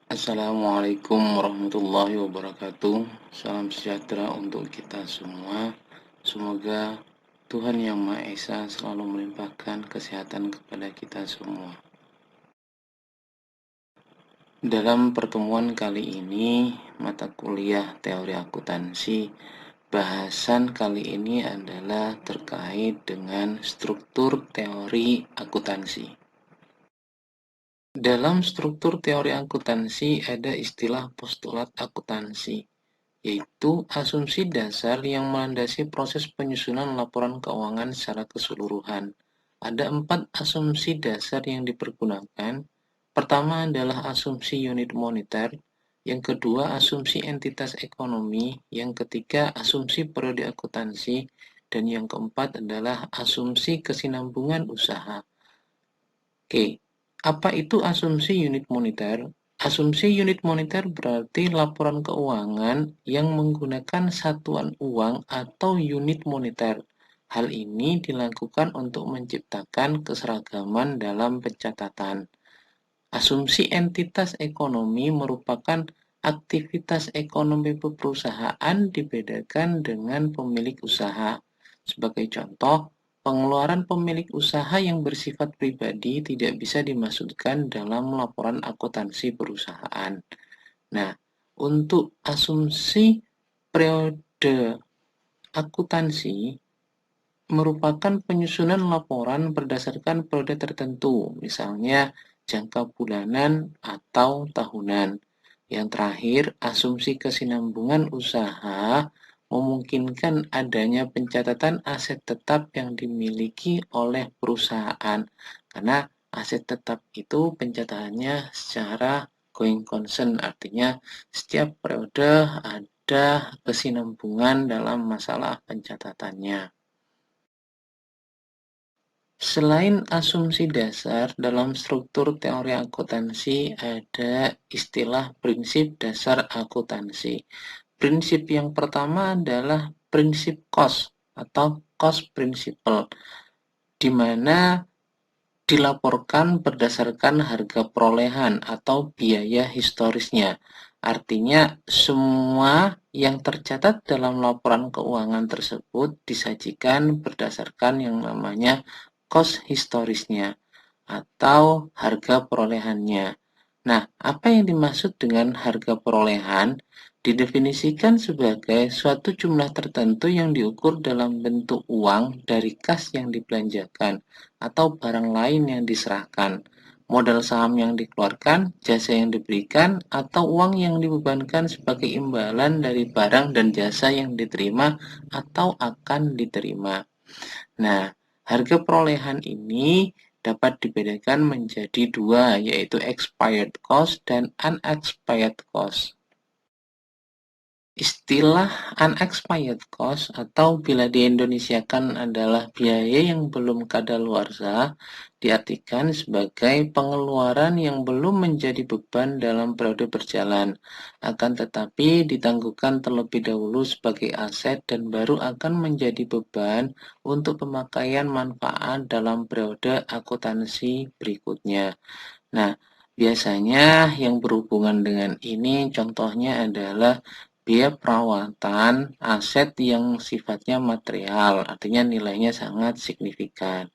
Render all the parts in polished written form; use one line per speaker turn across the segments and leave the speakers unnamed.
Assalamualaikum warahmatullahi wabarakatuh. Salam sejahtera untuk kita semua. Semoga Tuhan Yang Maha Esa selalu melimpahkan kesehatan kepada kita semua. Dalam pertemuan kali ini, mata kuliah teori akuntansi, bahasan kali ini adalah terkait dengan struktur teori akuntansi. Dalam struktur teori akuntansi ada istilah postulat akuntansi, yaitu asumsi dasar yang melandasi proses penyusunan laporan keuangan secara keseluruhan. Ada 4 asumsi dasar yang dipergunakan. Pertama adalah asumsi unit moneter, yang kedua asumsi entitas ekonomi, yang ketiga asumsi periode akuntansi, dan yang keempat adalah asumsi kesinambungan usaha. Oke, apa itu asumsi unit moneter? Asumsi unit moneter berarti laporan keuangan yang menggunakan satuan uang atau unit moneter. Hal ini dilakukan untuk menciptakan keseragaman dalam pencatatan. Asumsi entitas ekonomi merupakan aktivitas ekonomi perusahaan dibedakan dengan pemilik usaha. Sebagai contoh, pengeluaran pemilik usaha yang bersifat pribadi tidak bisa dimasukkan dalam laporan akuntansi perusahaan. Nah, untuk asumsi periode akuntansi merupakan penyusunan laporan berdasarkan periode tertentu, misalnya jangka bulanan atau tahunan. Yang terakhir, asumsi kesinambungan usaha memungkinkan adanya pencatatan aset tetap yang dimiliki oleh perusahaan, karena aset tetap itu pencatatannya secara going concern, artinya setiap periode ada kesinambungan dalam masalah pencatatannya. Selain asumsi dasar, dalam struktur teori akuntansi ada istilah prinsip dasar akuntansi. Prinsip yang pertama adalah prinsip cost atau cost principle, di mana dilaporkan berdasarkan harga perolehan atau biaya historisnya. Artinya, semua yang tercatat dalam laporan keuangan tersebut disajikan berdasarkan yang namanya cost historisnya atau harga perolehannya. Nah, apa yang dimaksud dengan harga perolehan? Didefinisikan sebagai suatu jumlah tertentu yang diukur dalam bentuk uang dari kas yang dibelanjakan atau barang lain yang diserahkan, modal saham yang dikeluarkan, jasa yang diberikan, atau uang yang dibebankan sebagai imbalan dari barang dan jasa yang diterima atau akan diterima. Nah, harga perolehan ini dapat dibedakan menjadi dua, yaitu expired cost dan unexpired cost. Istilah unexpired cost atau bila diindonesiakan adalah biaya yang belum kadaluarsa diartikan sebagai pengeluaran yang belum menjadi beban dalam periode berjalan, akan tetapi ditangguhkan terlebih dahulu sebagai aset dan baru akan menjadi beban untuk pemakaian manfaat dalam periode akuntansi berikutnya. Nah, biasanya yang berhubungan dengan ini contohnya adalah biaya perawatan aset yang sifatnya material, artinya nilainya sangat signifikan.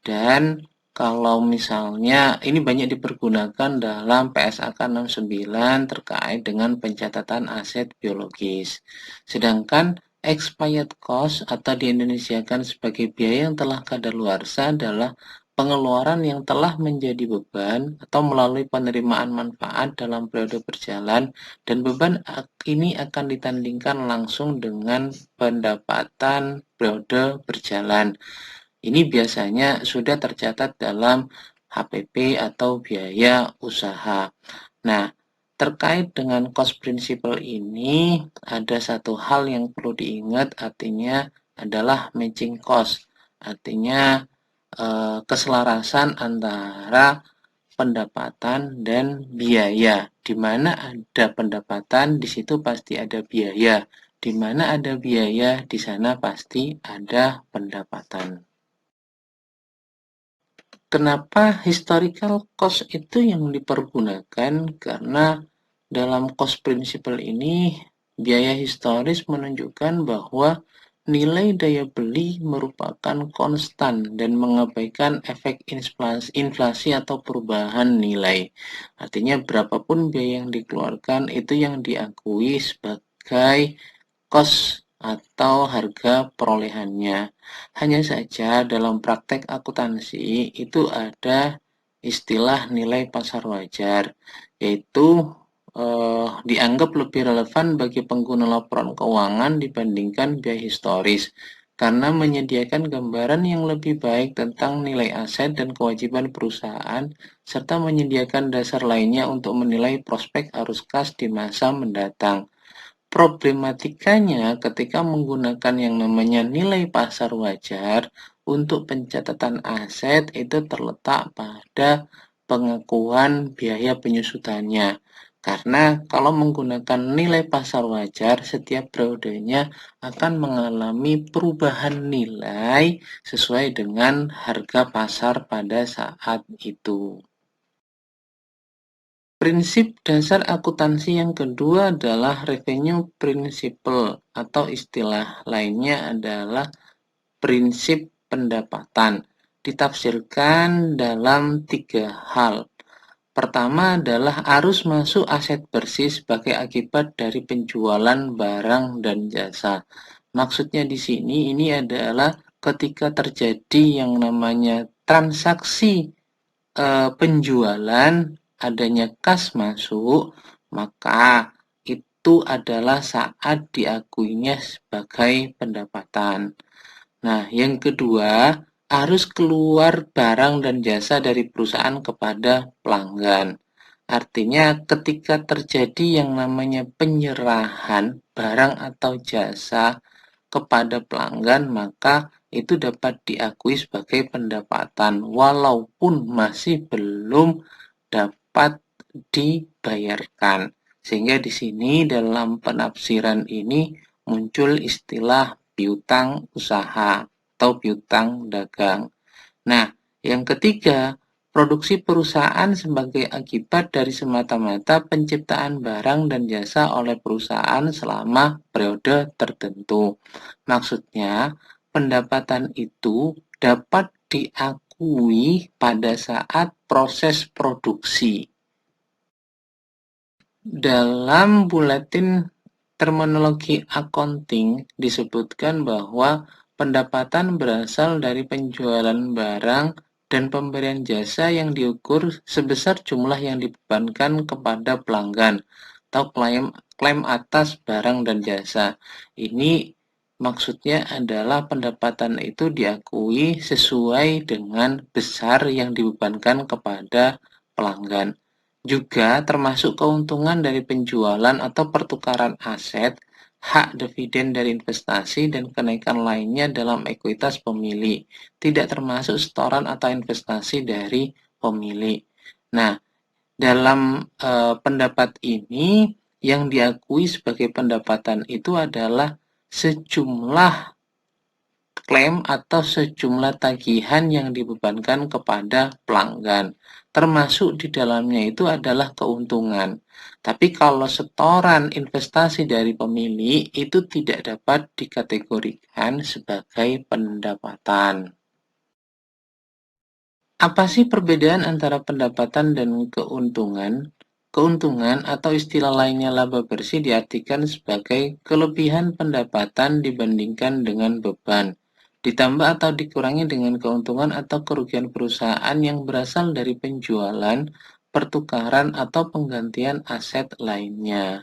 Dan kalau misalnya ini banyak dipergunakan dalam PSAK 69 terkait dengan pencatatan aset biologis. Sedangkan expired cost atau diindonesiakan sebagai biaya yang telah kadaluarsa adalah pengeluaran yang telah menjadi beban atau melalui penerimaan manfaat dalam periode berjalan, dan beban ini akan ditandingkan langsung dengan pendapatan periode berjalan. Ini biasanya sudah tercatat dalam HPP atau biaya usaha. Nah, terkait dengan cost principle ini, ada satu hal yang perlu diingat, artinya adalah matching cost. Artinya keselarasan antara pendapatan dan biaya. Di mana ada pendapatan, di situ pasti ada biaya. Di mana ada biaya, di sana pasti ada pendapatan. Kenapa historical cost itu yang dipergunakan? Karena dalam cost principle ini, biaya historis menunjukkan bahwa nilai daya beli merupakan konstan dan mengabaikan efek inflasi atau perubahan nilai. Artinya berapapun biaya yang dikeluarkan itu yang diakui sebagai cost atau harga perolehannya. Hanya saja dalam praktek akuntansi itu ada istilah nilai pasar wajar, yaitu dianggap lebih relevan bagi pengguna laporan keuangan dibandingkan biaya historis karena menyediakan gambaran yang lebih baik tentang nilai aset dan kewajiban perusahaan serta menyediakan dasar lainnya untuk menilai prospek arus kas di masa mendatang. Problematikanya ketika menggunakan yang namanya nilai pasar wajar untuk pencatatan aset itu terletak pada pengakuan biaya penyusutannya. Karena kalau menggunakan nilai pasar wajar, setiap periodenya akan mengalami perubahan nilai sesuai dengan harga pasar pada saat itu. Prinsip dasar akuntansi yang kedua adalah revenue principle atau istilah lainnya adalah prinsip pendapatan. Ditafsirkan dalam 3 hal. Pertama adalah arus masuk aset bersih sebagai akibat dari penjualan barang dan jasa. Maksudnya di sini ini adalah ketika terjadi yang namanya transaksi penjualan, adanya kas masuk, maka itu adalah saat diakuinya sebagai pendapatan. Nah, yang kedua, arus keluar barang dan jasa dari perusahaan kepada pelanggan. Artinya ketika terjadi yang namanya penyerahan barang atau jasa kepada pelanggan, maka itu dapat diakui sebagai pendapatan walaupun masih belum dapat dibayarkan. Sehingga di sini dalam penafsiran ini muncul istilah piutang usaha atau piutang dagang. Nah, yang ketiga, produksi perusahaan sebagai akibat dari semata-mata penciptaan barang dan jasa oleh perusahaan selama periode tertentu. Maksudnya, pendapatan itu dapat diakui pada saat proses produksi. Dalam buletin terminologi accounting disebutkan bahwa pendapatan berasal dari penjualan barang dan pemberian jasa yang diukur sebesar jumlah yang dibebankan kepada pelanggan atau klaim atas barang dan jasa. Ini maksudnya adalah pendapatan itu diakui sesuai dengan besar yang dibebankan kepada pelanggan. Juga termasuk keuntungan dari penjualan atau pertukaran aset, hak dividen dari investasi, dan kenaikan lainnya dalam ekuitas pemilik. Tidak termasuk setoran atau investasi dari pemilik. Nah, dalam pendapat ini yang diakui sebagai pendapatan itu adalah sejumlah klaim atau sejumlah tagihan yang dibebankan kepada pelanggan. Termasuk di dalamnya itu adalah keuntungan. Tapi kalau setoran investasi dari pemilik itu tidak dapat dikategorikan sebagai pendapatan. Apa sih perbedaan antara pendapatan dan keuntungan? Keuntungan atau istilah lainnya laba bersih diartikan sebagai kelebihan pendapatan dibandingkan dengan beban, ditambah atau dikurangi dengan keuntungan atau kerugian perusahaan yang berasal dari penjualan, pertukaran, atau penggantian aset lainnya.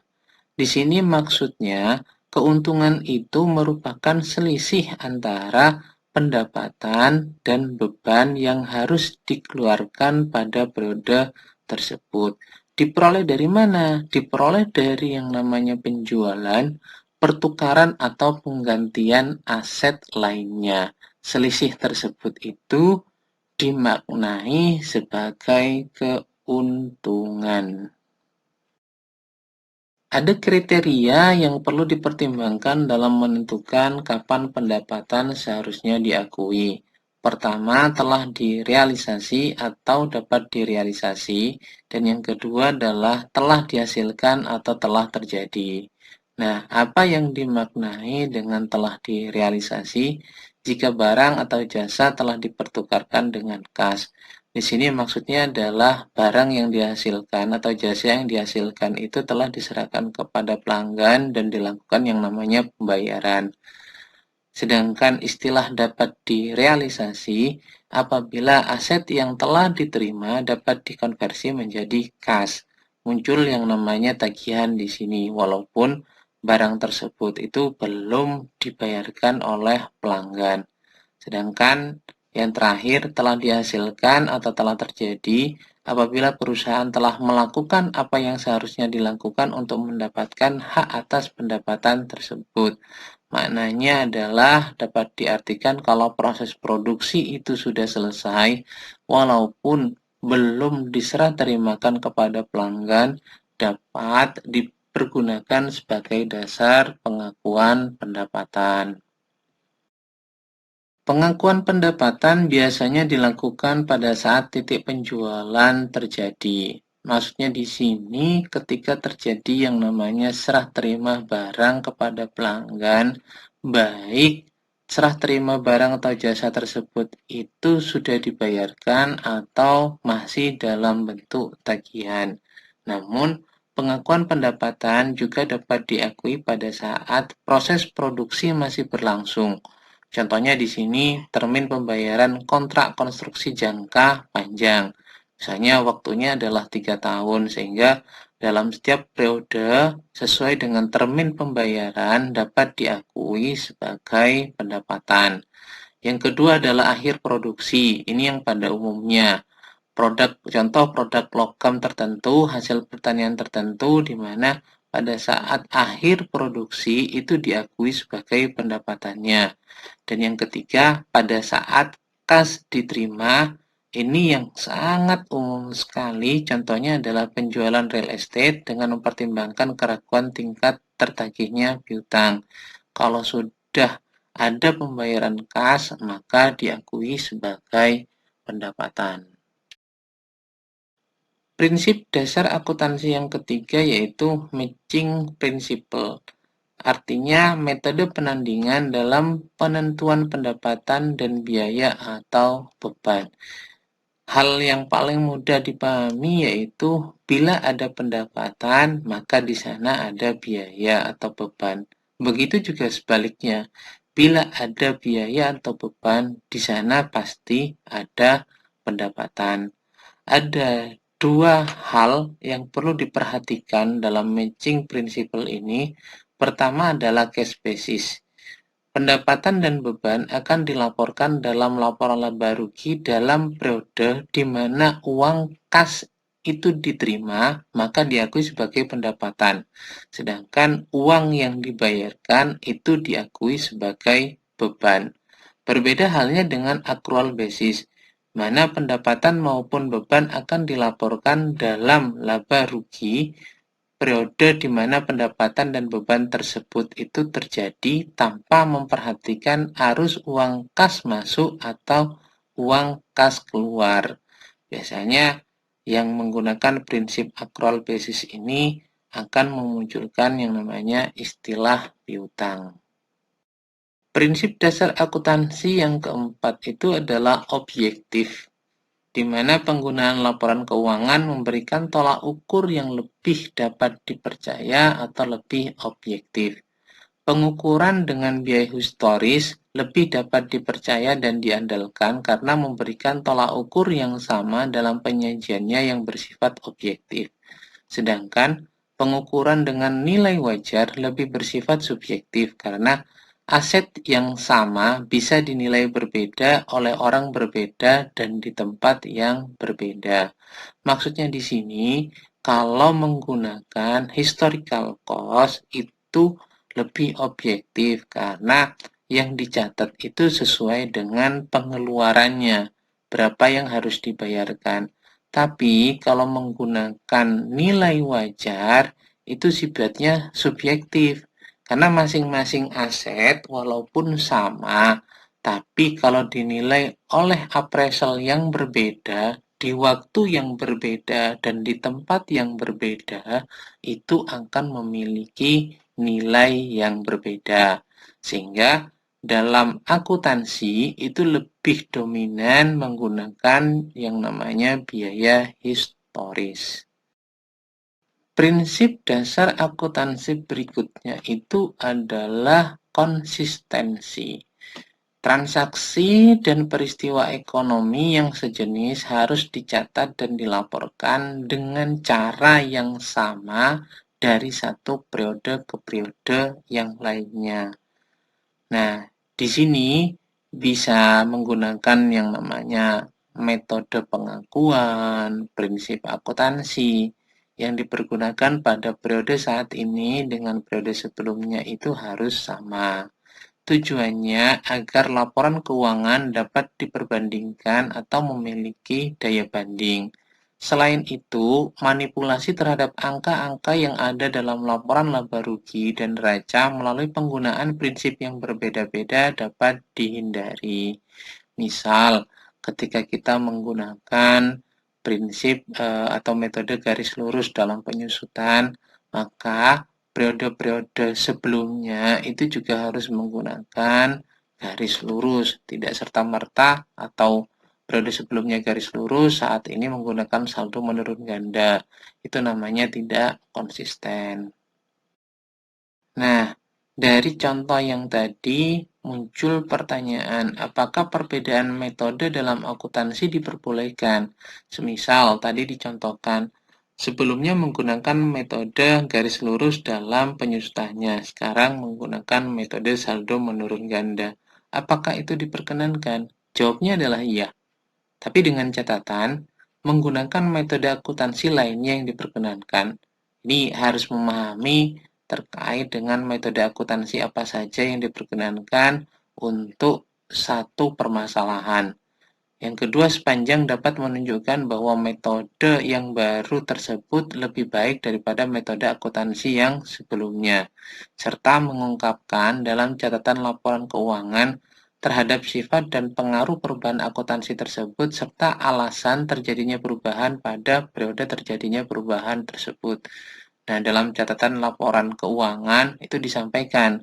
Di sini maksudnya, keuntungan itu merupakan selisih antara pendapatan dan beban yang harus dikeluarkan pada periode tersebut. Diperoleh dari mana? Diperoleh dari yang namanya penjualan, pertukaran atau penggantian aset lainnya. Selisih tersebut itu dimaknai sebagai keuntungan. Ada kriteria yang perlu dipertimbangkan dalam menentukan kapan pendapatan seharusnya diakui. Pertama, telah direalisasi atau dapat direalisasi, dan yang kedua adalah telah dihasilkan atau telah terjadi. Nah, apa yang dimaknai dengan telah direalisasi? Jika barang atau jasa telah dipertukarkan dengan kas. Di sini maksudnya adalah barang yang dihasilkan atau jasa yang dihasilkan itu telah diserahkan kepada pelanggan dan dilakukan yang namanya pembayaran. Sedangkan istilah dapat direalisasi apabila aset yang telah diterima dapat dikonversi menjadi kas. Muncul yang namanya tagihan di sini, walaupun barang tersebut itu belum dibayarkan oleh pelanggan. Sedangkan yang terakhir telah dihasilkan atau telah terjadi apabila perusahaan telah melakukan apa yang seharusnya dilakukan untuk mendapatkan hak atas pendapatan tersebut. Maknanya adalah dapat diartikan kalau proses produksi itu sudah selesai, walaupun belum diserah terimakan kepada pelanggan, dapat dipergunakan sebagai dasar pengakuan pendapatan. Pengakuan pendapatan biasanya dilakukan pada saat titik penjualan terjadi. Maksudnya di sini ketika terjadi yang namanya serah terima barang kepada pelanggan, baik serah terima barang atau jasa tersebut itu sudah dibayarkan atau masih dalam bentuk tagihan. Namun, pengakuan pendapatan juga dapat diakui pada saat proses produksi masih berlangsung. Contohnya di sini termin pembayaran kontrak konstruksi jangka panjang. Misalnya waktunya adalah 3 tahun sehingga dalam setiap periode sesuai dengan termin pembayaran dapat diakui sebagai pendapatan. Yang kedua adalah akhir produksi. Ini yang pada umumnya contoh produk logam tertentu, hasil pertanian tertentu di mana pada saat akhir produksi itu diakui sebagai pendapatannya. Dan yang ketiga, pada saat kas diterima, ini yang sangat umum sekali, contohnya adalah penjualan real estate dengan mempertimbangkan keraguan tingkat tertagihnya piutang. Kalau sudah ada pembayaran kas, maka diakui sebagai pendapatan. Prinsip dasar akuntansi yang ketiga yaitu matching principle. Artinya metode penandingan dalam penentuan pendapatan dan biaya atau beban. Hal yang paling mudah dipahami yaitu bila ada pendapatan, maka di sana ada biaya atau beban. Begitu juga sebaliknya. Bila ada biaya atau beban, di sana pasti ada pendapatan. Ada dua hal yang perlu diperhatikan dalam matching principle ini. Pertama adalah cash basis. Pendapatan dan beban akan dilaporkan dalam laporan laba rugi dalam periode di mana uang kas itu diterima, maka diakui sebagai pendapatan. Sedangkan uang yang dibayarkan itu diakui sebagai beban. Berbeda halnya dengan accrual basis, mana pendapatan maupun beban akan dilaporkan dalam laba rugi periode di mana pendapatan dan beban tersebut itu terjadi tanpa memperhatikan arus uang kas masuk atau uang kas keluar. Biasanya yang menggunakan prinsip accrual basis ini akan memunculkan yang namanya istilah piutang. Prinsip dasar akuntansi yang keempat itu adalah objektif, di mana penggunaan laporan keuangan memberikan tolak ukur yang lebih dapat dipercaya atau lebih objektif. Pengukuran dengan biaya historis lebih dapat dipercaya dan diandalkan karena memberikan tolak ukur yang sama dalam penyajiannya yang bersifat objektif. Sedangkan pengukuran dengan nilai wajar lebih bersifat subjektif karena aset yang sama bisa dinilai berbeda oleh orang berbeda dan di tempat yang berbeda. Maksudnya di sini, kalau menggunakan historical cost itu lebih objektif karena yang dicatat itu sesuai dengan pengeluarannya, berapa yang harus dibayarkan. Tapi kalau menggunakan nilai wajar itu sifatnya subjektif karena masing-masing aset walaupun sama Tapi kalau dinilai oleh appraisal yang berbeda, di waktu yang berbeda dan di tempat yang berbeda, itu akan memiliki nilai yang berbeda. Sehingga dalam akuntansi itu lebih dominan menggunakan yang namanya biaya historis. Prinsip dasar akuntansi berikutnya itu adalah konsistensi. Transaksi dan peristiwa ekonomi yang sejenis harus dicatat dan dilaporkan dengan cara yang sama dari satu periode ke periode yang lainnya. Nah, di sini bisa menggunakan yang namanya metode pengakuan, prinsip akuntansi yang dipergunakan pada periode saat ini dengan periode sebelumnya itu harus sama. Tujuannya agar laporan keuangan dapat diperbandingkan atau memiliki daya banding. Selain itu, manipulasi terhadap angka-angka yang ada dalam laporan laba rugi dan neraca melalui penggunaan prinsip yang berbeda-beda dapat dihindari. Misal, ketika kita menggunakan prinsip atau metode garis lurus dalam penyusutan, maka periode-periode sebelumnya itu juga harus menggunakan garis lurus, tidak serta-merta atau periode sebelumnya garis lurus, saat ini menggunakan saldo menurun ganda. Itu namanya tidak konsisten. Nah, dari contoh yang tadi muncul pertanyaan, apakah perbedaan metode dalam akuntansi diperbolehkan? Semisal tadi dicontohkan, sebelumnya menggunakan metode garis lurus dalam penyusutannya, sekarang menggunakan metode saldo menurun ganda. Apakah itu diperkenankan? Jawabnya adalah iya. Tapi dengan catatan, menggunakan metode akuntansi lainnya yang diperkenankan. Ini harus memahami terkait dengan metode akuntansi apa saja yang diperkenankan untuk satu permasalahan. Yang kedua, sepanjang dapat menunjukkan bahwa metode yang baru tersebut lebih baik daripada metode akuntansi yang sebelumnya, serta mengungkapkan dalam catatan laporan keuangan terhadap sifat dan pengaruh perubahan akuntansi tersebut, serta alasan terjadinya perubahan pada periode terjadinya perubahan tersebut. Nah, dalam catatan laporan keuangan itu disampaikan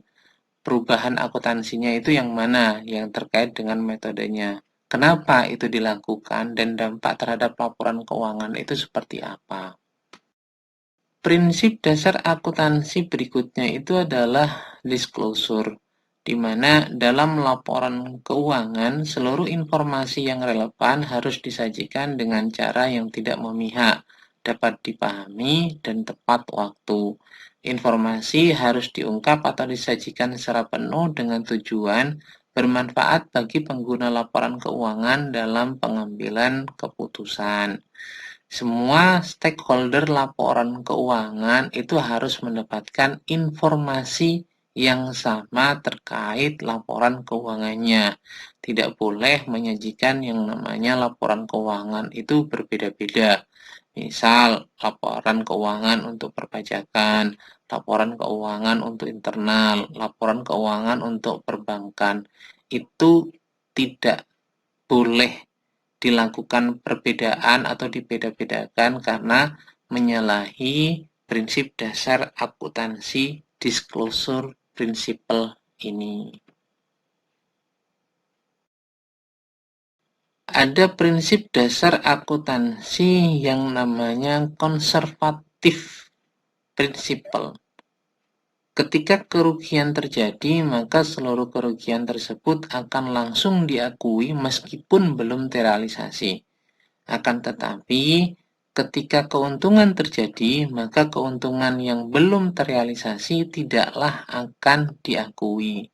perubahan akuntansinya itu yang mana yang terkait dengan metodenya. Kenapa itu dilakukan dan dampak terhadap laporan keuangan itu seperti apa? Prinsip dasar akuntansi berikutnya itu adalah disclosure, di mana dalam laporan keuangan seluruh informasi yang relevan harus disajikan dengan cara yang tidak memihak, dapat dipahami, dan tepat waktu. Informasi harus diungkap atau disajikan secara penuh dengan tujuan bermanfaat bagi pengguna laporan keuangan dalam pengambilan keputusan. Semua stakeholder laporan keuangan itu harus mendapatkan informasi yang sama terkait laporan keuangannya. Tidak boleh menyajikan yang namanya laporan keuangan itu berbeda-beda. Misal, laporan keuangan untuk perpajakan, laporan keuangan untuk internal, laporan keuangan untuk perbankan. Itu tidak boleh dilakukan perbedaan atau dibeda-bedakan karena menyalahi prinsip dasar akuntansi disclosure principle ini. Ada prinsip dasar akuntansi yang namanya konservatif principle. Ketika kerugian terjadi, maka seluruh kerugian tersebut akan langsung diakui meskipun belum terrealisasi. Akan tetapi, ketika keuntungan terjadi, maka keuntungan yang belum terrealisasi tidaklah akan diakui.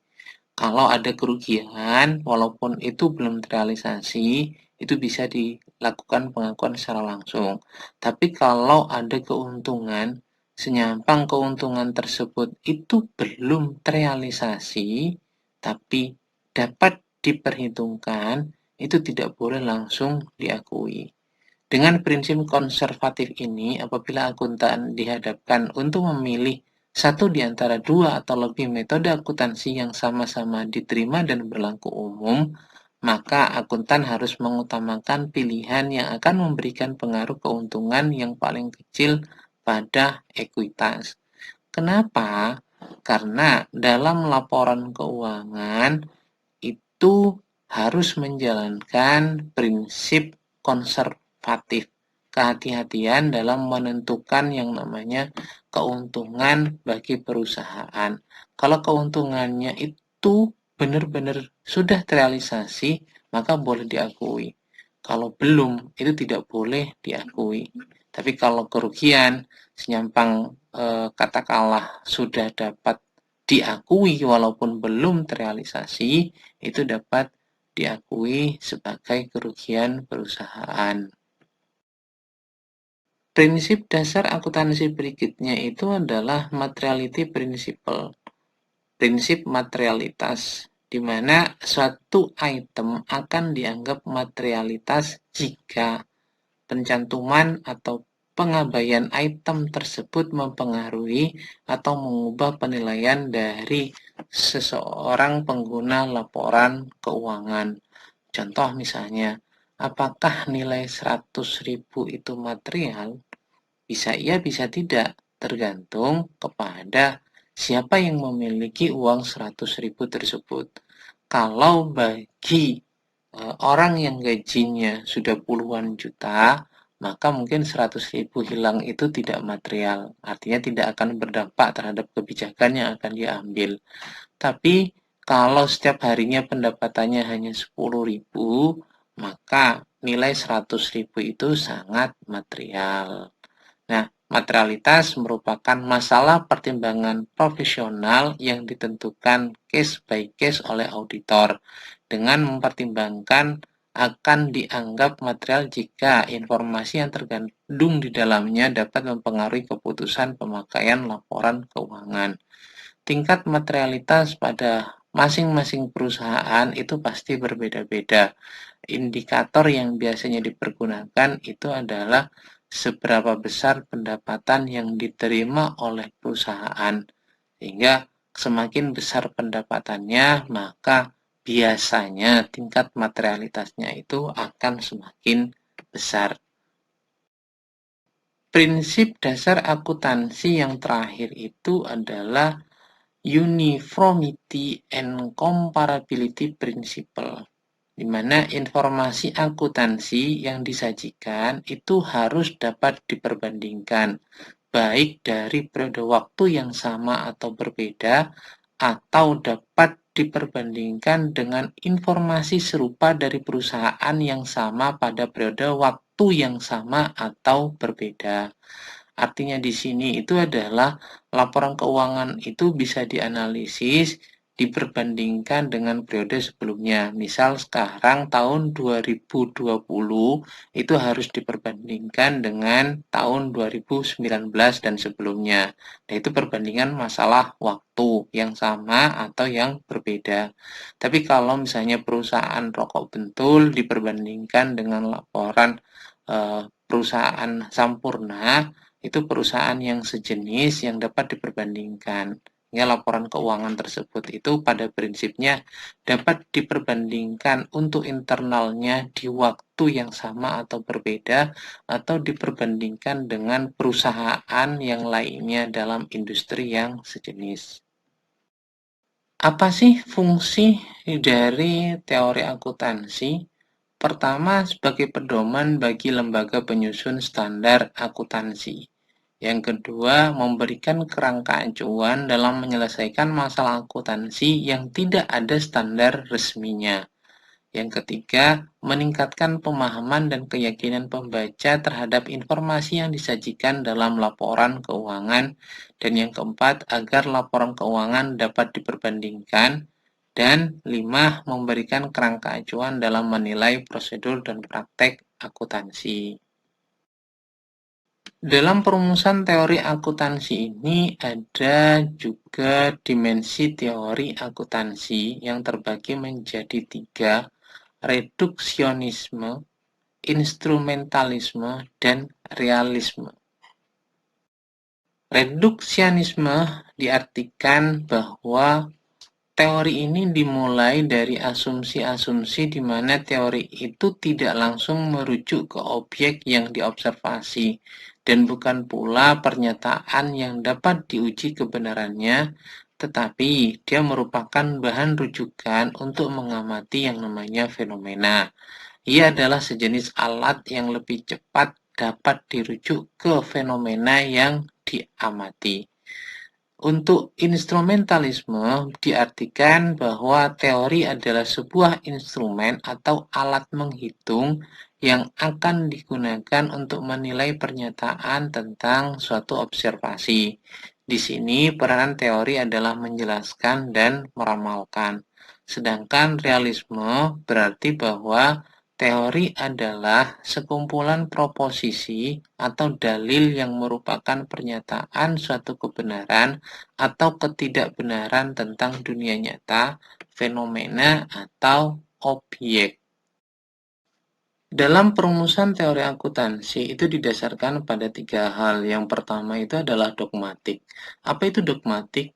Kalau ada kerugian, walaupun itu belum terrealisasi, itu bisa dilakukan pengakuan secara langsung. Tapi kalau ada keuntungan, senyampang keuntungan tersebut itu belum terrealisasi, tapi dapat diperhitungkan, itu tidak boleh langsung diakui. Dengan prinsip konservatif ini, apabila akuntan dihadapkan untuk memilih satu di antara dua atau lebih metode akuntansi yang sama-sama diterima dan berlaku umum, maka akuntan harus mengutamakan pilihan yang akan memberikan pengaruh keuntungan yang paling kecil pada ekuitas. Kenapa? Karena dalam laporan keuangan itu harus menjalankan prinsip konservatif, kehati-hatian dalam menentukan yang namanya keuntungan bagi perusahaan. Kalau keuntungannya itu benar-benar sudah terrealisasi, maka boleh diakui. Kalau belum, itu tidak boleh diakui. Tapi kalau kerugian, senyampang katakanlah sudah dapat diakui walaupun belum terrealisasi, itu dapat diakui sebagai kerugian perusahaan. Prinsip dasar akuntansi berikutnya itu adalah materiality principle, prinsip materialitas, di mana suatu item akan dianggap materialitas jika pencantuman atau pengabaian item tersebut mempengaruhi atau mengubah penilaian dari seseorang pengguna laporan keuangan. Contoh misalnya, apakah nilai 100.000 itu material? Bisa iya, bisa tidak, tergantung kepada siapa yang memiliki uang 100.000 tersebut. Kalau bagi orang yang gajinya sudah puluhan juta, maka mungkin 100.000 hilang itu tidak material. Artinya tidak akan berdampak terhadap kebijakan yang akan diambil. Tapi kalau setiap harinya pendapatannya hanya 10.000, maka nilai 100.000 itu sangat material. Nah, materialitas merupakan masalah pertimbangan profesional yang ditentukan case by case oleh auditor dengan mempertimbangkan akan dianggap material jika informasi yang terkandung di dalamnya dapat mempengaruhi keputusan pemakaian laporan keuangan. Tingkat materialitas pada masing-masing perusahaan itu pasti berbeda-beda. Indikator yang biasanya dipergunakan itu adalah seberapa besar pendapatan yang diterima oleh perusahaan. Sehingga semakin besar pendapatannya, maka biasanya tingkat materialitasnya itu akan semakin besar. Prinsip dasar akuntansi yang terakhir itu adalah Uniformity and Comparability Principle, di mana informasi akuntansi yang disajikan itu harus dapat diperbandingkan, baik dari periode waktu yang sama atau berbeda, atau dapat diperbandingkan dengan informasi serupa dari perusahaan yang sama pada periode waktu yang sama atau berbeda. Artinya di sini itu adalah laporan keuangan itu bisa dianalisis, diperbandingkan dengan periode sebelumnya. Misal sekarang tahun 2020 itu harus diperbandingkan dengan tahun 2019 dan sebelumnya. Nah, itu perbandingan masalah waktu yang sama atau yang berbeda. Tapi kalau misalnya perusahaan rokok bentul diperbandingkan dengan laporan perusahaan Sampurna, itu perusahaan yang sejenis yang dapat diperbandingkan. Ya, laporan keuangan tersebut itu pada prinsipnya dapat diperbandingkan untuk internalnya di waktu yang sama atau berbeda, atau diperbandingkan dengan perusahaan yang lainnya dalam industri yang sejenis. Apa sih fungsi dari teori akuntansi? Pertama, sebagai pedoman bagi lembaga penyusun standar akuntansi. Yang kedua, memberikan kerangka acuan dalam menyelesaikan masalah akuntansi yang tidak ada standar resminya. Yang ketiga, meningkatkan pemahaman dan keyakinan pembaca terhadap informasi yang disajikan dalam laporan keuangan. Dan yang keempat, agar laporan keuangan dapat diperbandingkan. Dan 5, memberikan kerangka acuan dalam menilai prosedur dan praktek akuntansi. Dalam perumusan teori akuntansi ini ada juga dimensi teori akuntansi yang terbagi menjadi 3, reduksionisme, instrumentalisme, dan realisme. Reduksianisme diartikan bahwa teori ini dimulai dari asumsi-asumsi di mana teori itu tidak langsung merujuk ke objek yang diobservasi dan bukan pula pernyataan yang dapat diuji kebenarannya, tetapi dia merupakan bahan rujukan untuk mengamati yang namanya fenomena. Ia adalah sejenis alat yang lebih cepat dapat dirujuk ke fenomena yang diamati. Untuk instrumentalisme diartikan bahwa teori adalah sebuah instrumen atau alat menghitung yang akan digunakan untuk menilai pernyataan tentang suatu observasi. Di sini peranan teori adalah menjelaskan dan meramalkan. Sedangkan realisme berarti bahwa teori adalah sekumpulan proposisi atau dalil yang merupakan pernyataan suatu kebenaran atau ketidakbenaran tentang dunia nyata, fenomena, atau objek. Dalam perumusan teori akuntansi itu didasarkan pada 3 hal. Yang pertama itu adalah dogmatik. Apa itu dogmatik?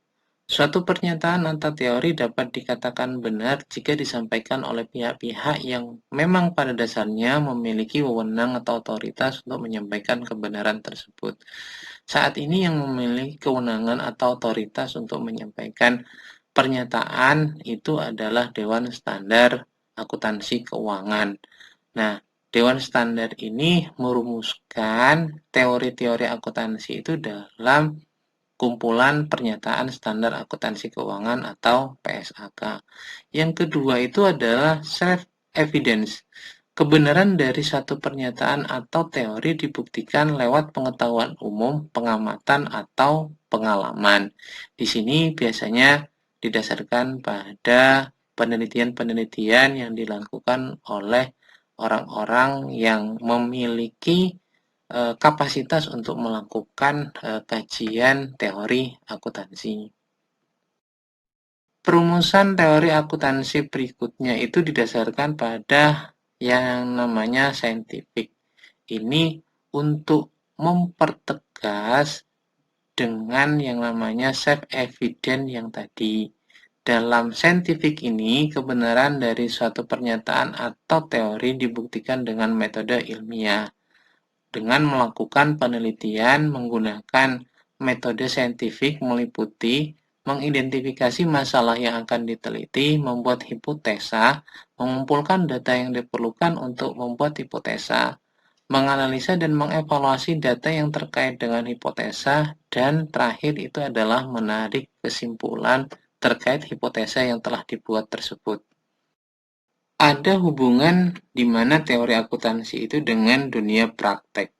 Suatu pernyataan atau teori dapat dikatakan benar jika disampaikan oleh pihak-pihak yang memang pada dasarnya memiliki wewenang atau otoritas untuk menyampaikan kebenaran tersebut. Saat ini yang memiliki kewenangan atau otoritas untuk menyampaikan pernyataan itu adalah Dewan Standar Akuntansi Keuangan. Nah, Dewan Standar ini merumuskan teori-teori akuntansi itu dalam kumpulan pernyataan standar akuntansi keuangan atau PSAK. Yang kedua itu adalah self-evidence. Kebenaran dari satu pernyataan atau teori dibuktikan lewat pengetahuan umum, pengamatan, atau pengalaman. Di sini biasanya didasarkan pada penelitian-penelitian yang dilakukan oleh orang-orang yang memiliki kapasitas untuk melakukan kajian teori akuntansi. Perumusan teori akuntansi berikutnya itu didasarkan pada yang namanya saintifik. Ini untuk mempertegas dengan yang namanya self-evident yang tadi. Dalam saintifik ini, kebenaran dari suatu pernyataan atau teori dibuktikan dengan metode ilmiah. Dengan melakukan penelitian menggunakan metode saintifik meliputi mengidentifikasi masalah yang akan diteliti, membuat hipotesa, mengumpulkan data yang diperlukan untuk membuat hipotesa, menganalisa dan mengevaluasi data yang terkait dengan hipotesa, dan terakhir itu adalah menarik kesimpulan terkait hipotesa yang telah dibuat tersebut. Ada hubungan di mana teori akuntansi itu dengan dunia praktek.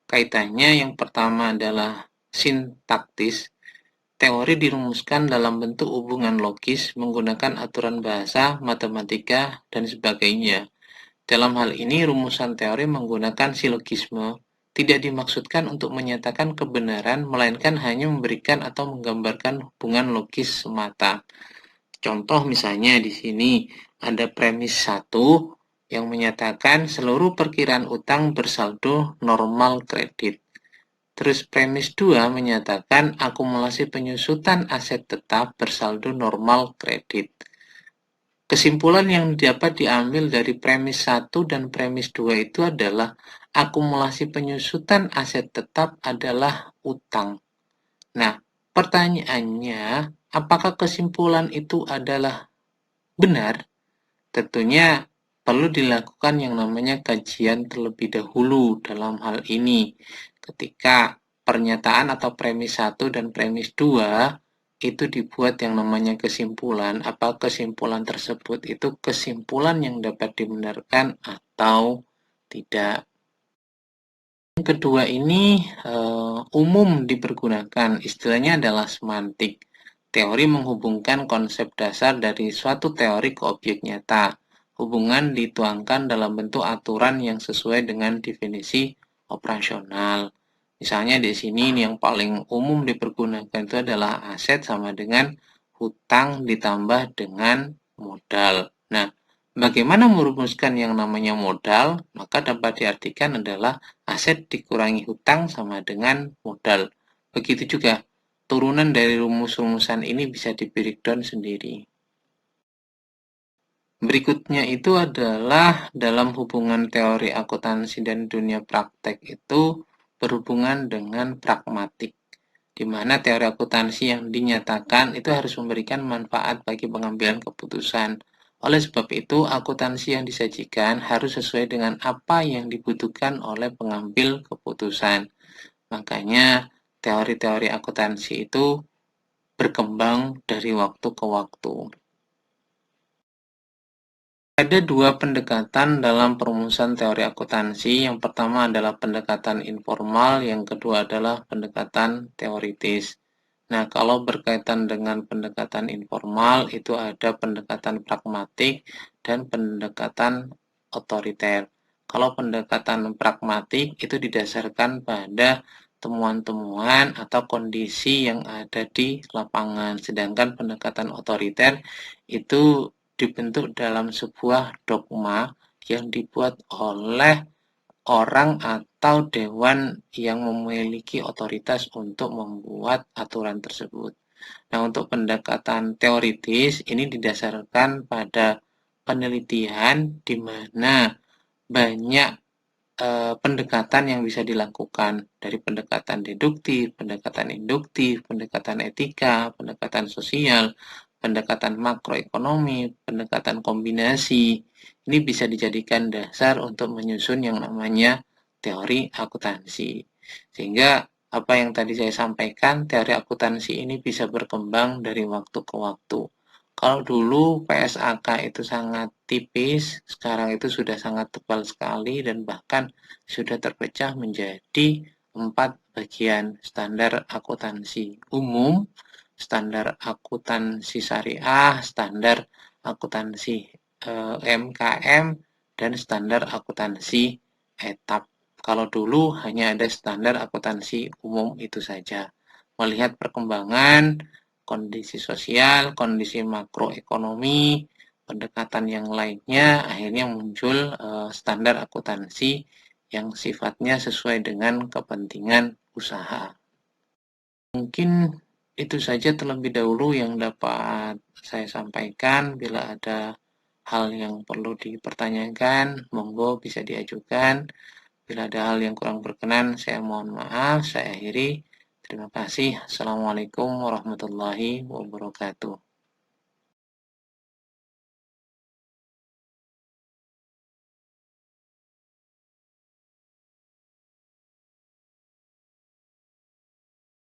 Kaitannya yang pertama adalah sintaktis. Teori dirumuskan dalam bentuk hubungan logis menggunakan aturan bahasa, matematika, dan sebagainya. Dalam hal ini, rumusan teori menggunakan silogisme tidak dimaksudkan untuk menyatakan kebenaran, melainkan hanya memberikan atau menggambarkan hubungan logis semata. Contoh misalnya di sini ada premis 1 yang menyatakan seluruh perkiraan utang bersaldo normal kredit. Terus premis 2 menyatakan akumulasi penyusutan aset tetap bersaldo normal kredit. Kesimpulan yang dapat diambil dari premis 1 dan premis 2 itu adalah akumulasi penyusutan aset tetap adalah utang. Nah, pertanyaannya, apakah kesimpulan itu adalah benar? Tentunya perlu dilakukan yang namanya kajian terlebih dahulu dalam hal ini. Ketika pernyataan atau premis 1 dan premis 2 itu dibuat yang namanya kesimpulan, apa kesimpulan tersebut itu kesimpulan yang dapat dibenarkan atau tidak. Yang kedua ini umum dipergunakan, istilahnya adalah semantik. Teori menghubungkan konsep dasar dari suatu teori ke objek nyata. Hubungan dituangkan dalam bentuk aturan yang sesuai dengan definisi operasional. Misalnya di sini yang paling umum dipergunakan itu adalah aset sama dengan hutang ditambah dengan modal. Nah, bagaimana merumuskan yang namanya modal? Maka dapat diartikan adalah aset dikurangi hutang sama dengan modal. Begitu juga turunan dari rumus-rumusan ini bisa di breakdown sendiri. Berikutnya itu adalah dalam hubungan teori akuntansi dan dunia praktek itu berhubungan dengan pragmatik, di mana teori akuntansi yang dinyatakan itu harus memberikan manfaat bagi pengambilan keputusan. Oleh sebab itu, akuntansi yang disajikan harus sesuai dengan apa yang dibutuhkan oleh pengambil keputusan. Makanya, teori-teori akuntansi itu berkembang dari waktu ke waktu. Ada dua pendekatan dalam perumusan teori akuntansi. Yang pertama adalah pendekatan informal, yang kedua adalah pendekatan teoritis. Nah, kalau berkaitan dengan pendekatan informal, itu ada pendekatan pragmatik dan pendekatan otoriter. Kalau pendekatan pragmatik itu didasarkan pada temuan-temuan atau kondisi yang ada di lapangan, sedangkan pendekatan otoriter itu dibentuk dalam sebuah dogma yang dibuat oleh orang atau dewan yang memiliki otoritas untuk membuat aturan tersebut. Nah, untuk pendekatan teoritis ini didasarkan pada penelitian di mana banyak pendekatan yang bisa dilakukan dari pendekatan deduktif, pendekatan induktif, pendekatan etika, pendekatan sosial, pendekatan makroekonomi, pendekatan kombinasi. Ini bisa dijadikan dasar untuk menyusun yang namanya teori akuntansi. Sehingga apa yang tadi saya sampaikan, teori akuntansi ini bisa berkembang dari waktu ke waktu. Kalau dulu PSAK itu sangat tipis, sekarang itu sudah sangat tebal sekali dan bahkan sudah terpecah menjadi 4 bagian: standar akuntansi umum, standar akuntansi syariah, standar akuntansi UMKM, dan standar akuntansi etap. Kalau dulu hanya ada standar akuntansi umum itu saja. Melihat perkembangan kondisi sosial, kondisi makroekonomi, pendekatan yang lainnya, akhirnya muncul standar akuntansi yang sifatnya sesuai dengan kepentingan usaha. Mungkin itu saja terlebih dahulu yang dapat saya sampaikan. Bila ada hal yang perlu dipertanyakan, monggo bisa diajukan. Bila ada hal yang kurang berkenan, saya mohon maaf. Saya akhiri. Terima kasih. Assalamualaikum warahmatullahi wabarakatuh.